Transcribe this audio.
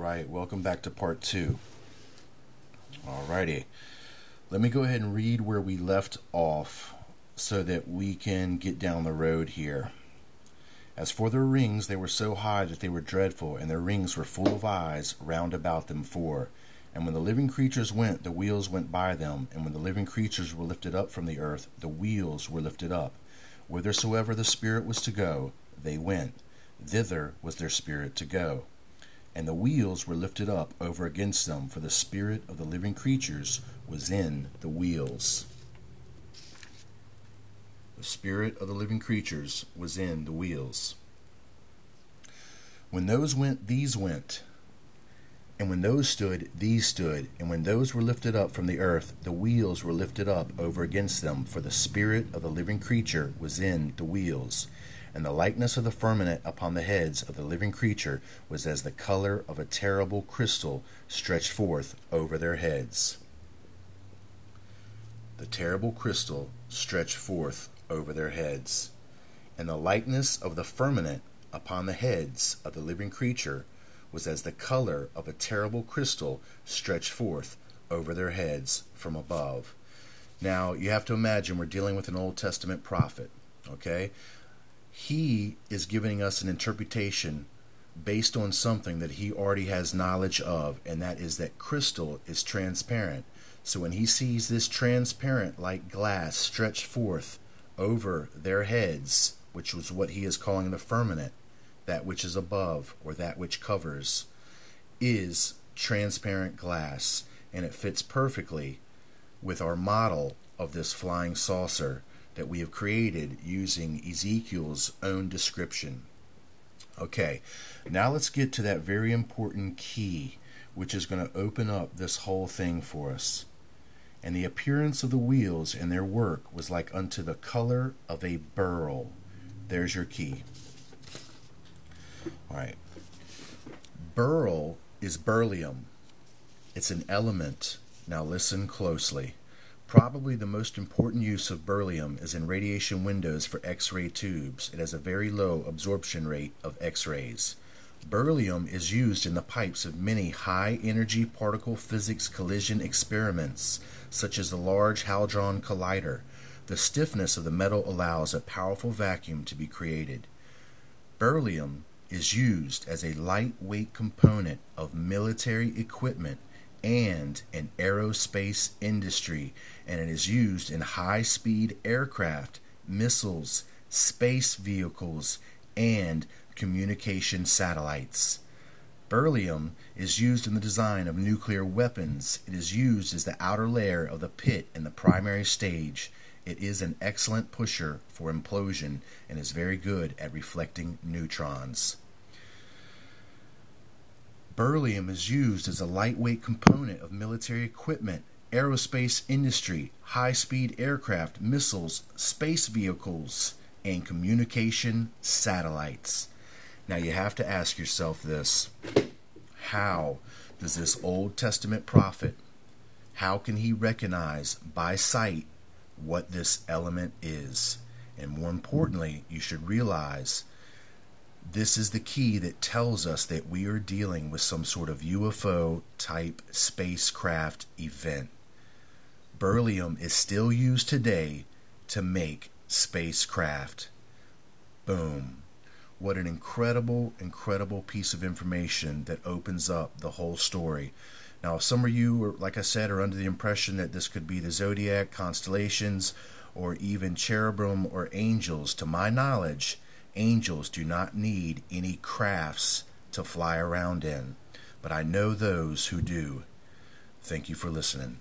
Alright, welcome back to part 2. Alrighty, let me go ahead and read where we left off so that we can get down the road here. As for their rings, they were so high that they were dreadful, and their rings were full of eyes round about them four. And when the living creatures went, the wheels went by them, and when the living creatures were lifted up from the earth, the wheels were lifted up. Whithersoever the Spirit was to go, they went. Thither was their spirit to go. And the wheels were lifted up over against them, for the spirit of the living creatures was in the wheels. The spirit of the living creatures was in the wheels. When those went, these went. And when those stood, these stood. And when those were lifted up from the earth, the wheels were lifted up over against them, for the spirit of the living creature was in the wheels. And the likeness of the firmament upon the heads of the living creature was as the color of a terrible crystal stretched forth over their heads. The terrible crystal stretched forth over their heads. And the likeness of the firmament upon the heads of the living creature was as the color of a terrible crystal stretched forth over their heads from above. Now, you have to imagine we're dealing with an Old Testament prophet, okay? He is giving us an interpretation based on something that he already has knowledge of, and that is that crystal is transparent. So when he sees this transparent like glass stretched forth over their heads, which was what he is calling the firmament, that which is above, or that which covers, is transparent glass, and it fits perfectly with our model of this flying saucer that we have created using Ezekiel's own description. Okay, now let's get to that very important key, which is going to open up this whole thing for us. And the appearance of the wheels and their work was like unto the color of a beryl. There's your key. Alright. Beryl is beryllium. It's an element. Now listen closely. Probably the most important use of beryllium is in radiation windows for X-ray tubes. It has a very low absorption rate of X-rays. Beryllium is used in the pipes of many high-energy particle physics collision experiments, such as the Large Hadron Collider. The stiffness of the metal allows a powerful vacuum to be created. Beryllium is used as a lightweight component of military equipment and an aerospace industry, and it is used in high-speed aircraft, missiles, space vehicles, and communication satellites. Beryllium is used in the design of nuclear weapons. It is used as the outer layer of the pit in the primary stage. It is an excellent pusher for implosion and is very good at reflecting neutrons. Beryllium is used as a lightweight component of military equipment, aerospace industry, high-speed aircraft, missiles, space vehicles, and communication satellites. Now you have to ask yourself this. How does this Old Testament prophet, how can he recognize by sight what this element is? And more importantly, you should realize this is the key that tells us that we are dealing with some sort of UFO type spacecraft event. Beryllium is still used today to make spacecraft. Boom. What an incredible, incredible piece of information that opens up the whole story. Now, if some of you, are, like I said, are under the impression that this could be the zodiac, constellations, or even cherubim or angels, to my knowledge, angels do not need any crafts to fly around in, but I know those who do. Thank you for listening.